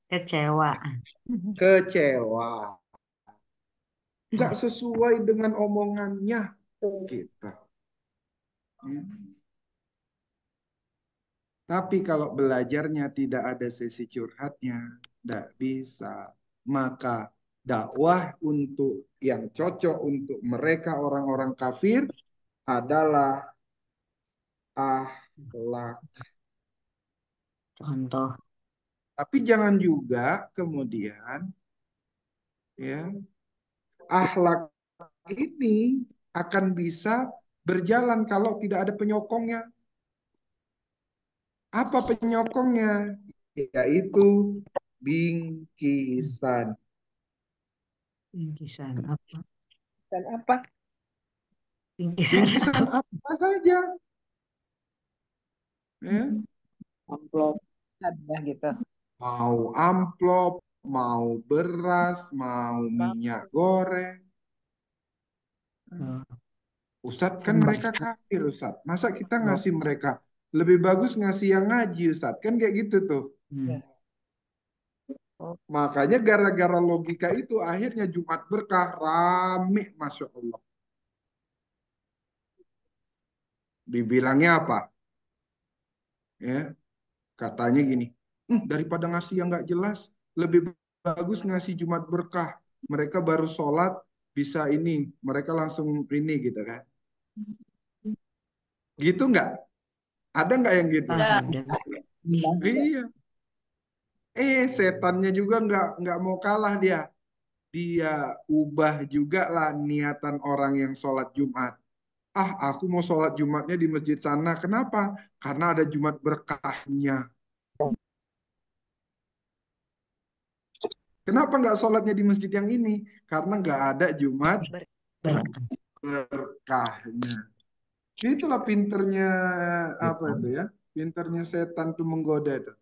Kecewa. Kecewa. Nggak sesuai dengan omongannya kita. Tapi kalau belajarnya tidak ada sesi curhatnya, tidak bisa. Maka dakwah untuk yang cocok untuk mereka orang-orang kafir adalah akhlak. Contoh. Tapi jangan juga kemudian ya akhlak ini akan bisa berjalan kalau tidak ada penyokongnya. Apa penyokongnya? Yaitu bingkisan. Bingkisan apa? Dan apa? Bingkisan apa saja. Ya. Amplop. Ada gitu. Mau amplop, mau beras, mau minyak goreng. Ustadz kan mereka kafir Ustadz. Masa kita ngasih mereka? Lebih bagus ngasih yang ngaji Ustadz. Kan kayak gitu tuh. Makanya gara-gara logika itu akhirnya Jumat Berkah rame Masya Allah. Dibilangnya apa? Ya, katanya gini, daripada ngasih yang nggak jelas, lebih bagus ngasih Jumat Berkah. Mereka baru sholat, bisa ini, mereka langsung ini gitu kan. Gitu nggak? Ada nggak yang gitu? Nah, Iya. Setannya juga nggak mau kalah dia. Dia ubah juga lah niatan orang yang sholat Jumat. Aku mau sholat Jumatnya di masjid sana. Kenapa? Karena ada Jumat berkahnya. Kenapa nggak sholatnya di masjid yang ini? Karena nggak ada Jumat berkahnya. Itulah pinternya apa itu ya? Pinternya setan tuh menggoda itu.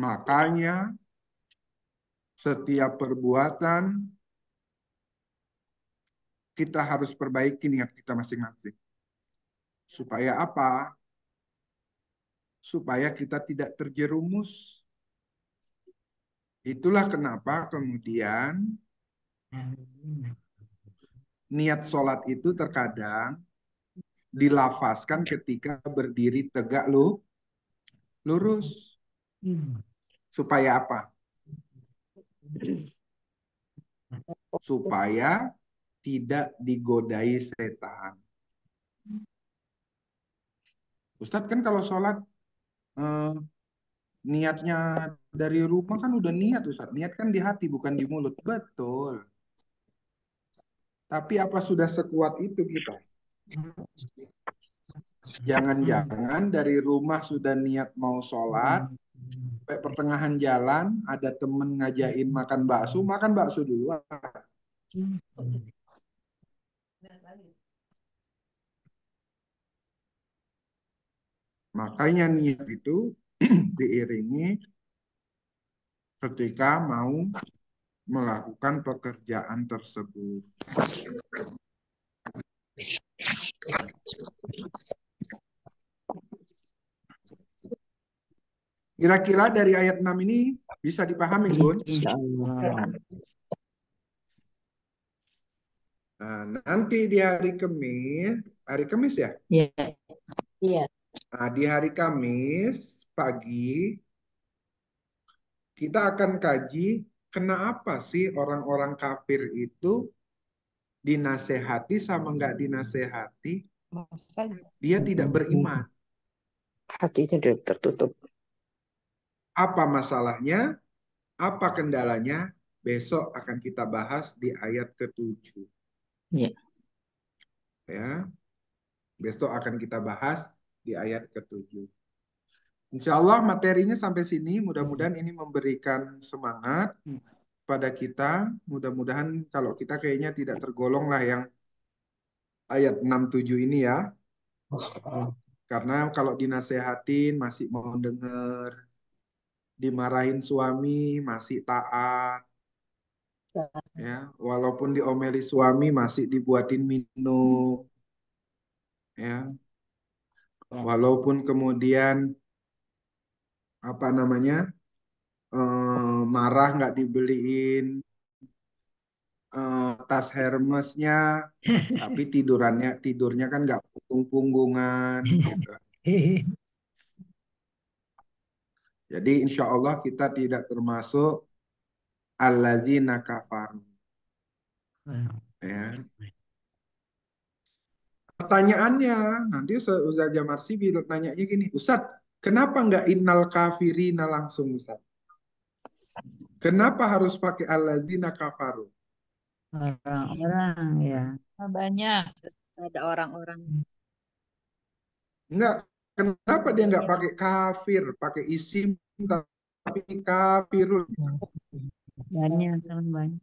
Makanya setiap perbuatan kita harus perbaiki niat kita masing-masing. Supaya apa? Supaya kita tidak terjerumus. Itulah kenapa kemudian niat sholat itu terkadang dilafazkan ketika berdiri tegak lurus. Supaya apa? Supaya tidak digodai setan. Ustadz kan kalau sholat niatnya dari rumah kan udah niat Ustadz. Niat kan di hati bukan di mulut. Betul. Tapi apa sudah sekuat itu kita? Jangan-jangan dari rumah sudah niat mau sholat, sampai pertengahan jalan ada temen ngajain makan bakso dulu. Makanya niat itu diiringi ketika mau melakukan pekerjaan tersebut. Kira-kira dari ayat 6 ini bisa dipahami, Bun? Nah, nanti di hari Kamis ya? Iya. Iya. Nah, di hari Kamis pagi kita akan kaji kenapa sih orang-orang kafir itu dinasehati sama nggak dinasehati, dia tidak beriman. Hatinya udah tertutup. Apa masalahnya? Apa kendalanya? Besok akan kita bahas di ayat ke-7. Iya. Ya. Besok akan kita bahas di ayat ke-7. Insya Allah materinya sampai sini. Mudah-mudahan ini memberikan semangat pada kita. Mudah-mudahan kalau kita kayaknya tidak tergolong lah yang ayat 6-7 ini ya. Karena kalau dinasehatin masih mau denger. Dimarahin suami masih taat. Ya, walaupun diomeli suami masih dibuatin minum, ya. Walaupun kemudian apa namanya marah nggak dibeliin tas Hermesnya, tapi tidurnya kan nggak punggung-punggungan gitu. Jadi insya Allah kita tidak termasuk alladzina kafaru. Ya. Pertanyaannya, nanti Ustaz Jamarsi nanyanya gini, Ustaz, kenapa nggak innal kafirina langsung Ustaz? Kenapa harus pakai alladzina kafaru? Orang-orang ya. Banyak. Ada orang-orang. Enggak, kenapa dia nggak pakai kafir, pakai isim tapi kafirun? Banyak kan banyak.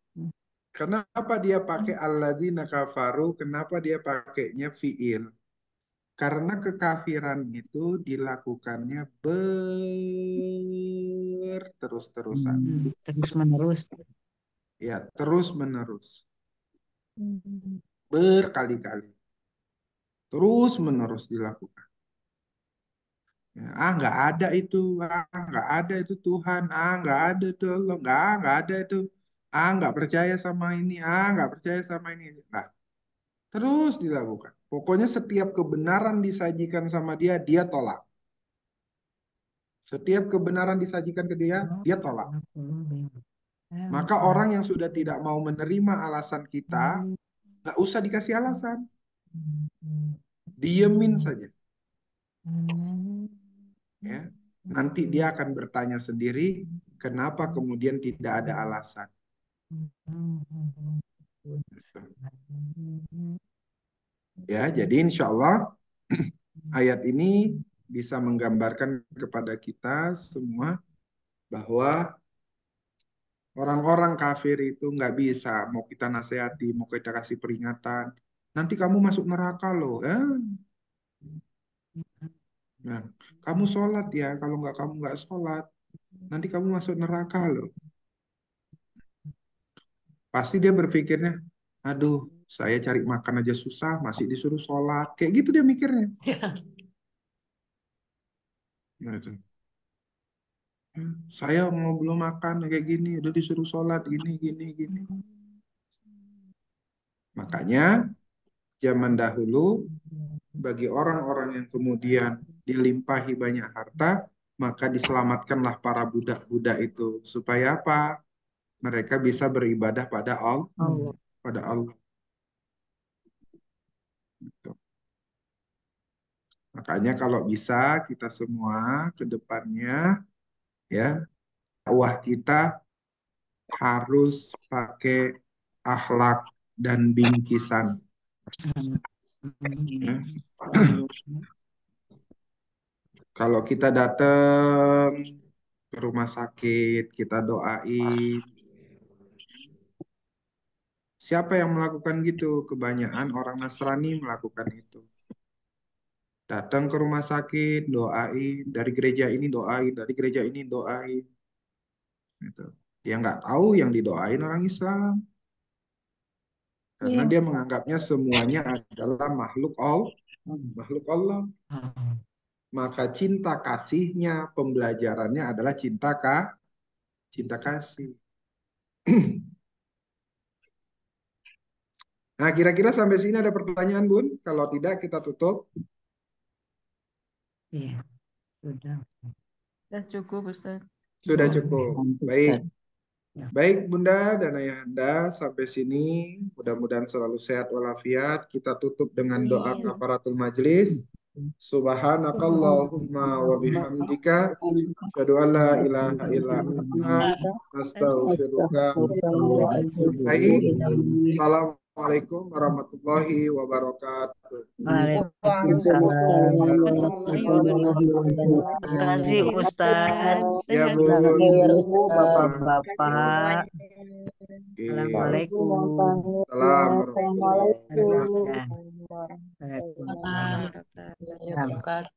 Kenapa dia pakai alladzina kafaru? Kenapa dia pakainya fiil? Karena kekafiran itu dilakukannya berterus-terusan. Terus menerus. Ya, terus-menerus. Berkali-kali. Terus-menerus dilakukan. Ya, nggak ada itu. Nggak ada itu Tuhan. Nggak ada itu Allah. Nggak ada itu. Nggak percaya sama ini. Nggak percaya sama ini. Nah, terus dilakukan. Pokoknya setiap kebenaran disajikan sama dia, dia tolak. Setiap kebenaran disajikan ke dia tolak. Maka orang yang sudah tidak mau menerima alasan kita, nggak usah dikasih alasan. Diemin saja. Ya. Nanti dia akan bertanya sendiri, kenapa kemudian tidak ada alasan. Ya, jadi insya Allah ayat ini bisa menggambarkan kepada kita semua bahwa orang-orang kafir itu nggak bisa, mau kita nasihati, mau kita kasih peringatan, nanti kamu masuk neraka loh. Nah, kamu sholat ya, kalau kamu nggak sholat, nanti kamu masuk neraka loh. Pasti dia berpikirnya, aduh, saya cari makan aja susah, masih disuruh sholat. Kayak gitu dia mikirnya. Gitu. Saya mau belum makan kayak gini, udah disuruh sholat gini, gini, gini. Makanya zaman dahulu bagi orang-orang yang kemudian dilimpahi banyak harta, maka diselamatkanlah para budak-budak itu. Supaya apa? Mereka bisa beribadah pada Allah. Pada Allah. Gitu. Makanya kalau bisa kita semua ke depannya ya dakwah kita harus pakai akhlak dan bingkisan. Ya. Kalau kita datang ke rumah sakit, kita doain. Siapa yang melakukan gitu? Kebanyakan orang Nasrani melakukan itu. Datang ke rumah sakit, doain. Dari gereja ini doain, dari gereja ini doain. Gitu. Dia nggak tahu yang didoain orang Islam. Karena dia menganggapnya semuanya adalah makhluk Allah. Maka cinta kasihnya, pembelajarannya adalah cinta kasih. Nah, kira-kira sampai sini ada pertanyaan, Bun? Kalau tidak, kita tutup. Iya, sudah. Sudah cukup, Ustaz. Sudah cukup. Baik. Baik, Bunda dan Ayahanda, sampai sini mudah-mudahan selalu sehat walafiat. Kita tutup dengan doa kafaratul majlis. Subhanakallahumma wa bihamdika asyhadu an la ilaha illa anta astaghfiruka wa atubu ilaik. Assalamualaikum warahmatullahi wabarakatuh. Waalaikumsalam warahmatullahi wabarakatuh. Terima kasih Ustaz. Ya, Bu. Bapak-bapak. Assalamualaikum. Assalamualaikum warahmatullahi wabarakatuh. Waalaikumsalam. Waalaikumsalam.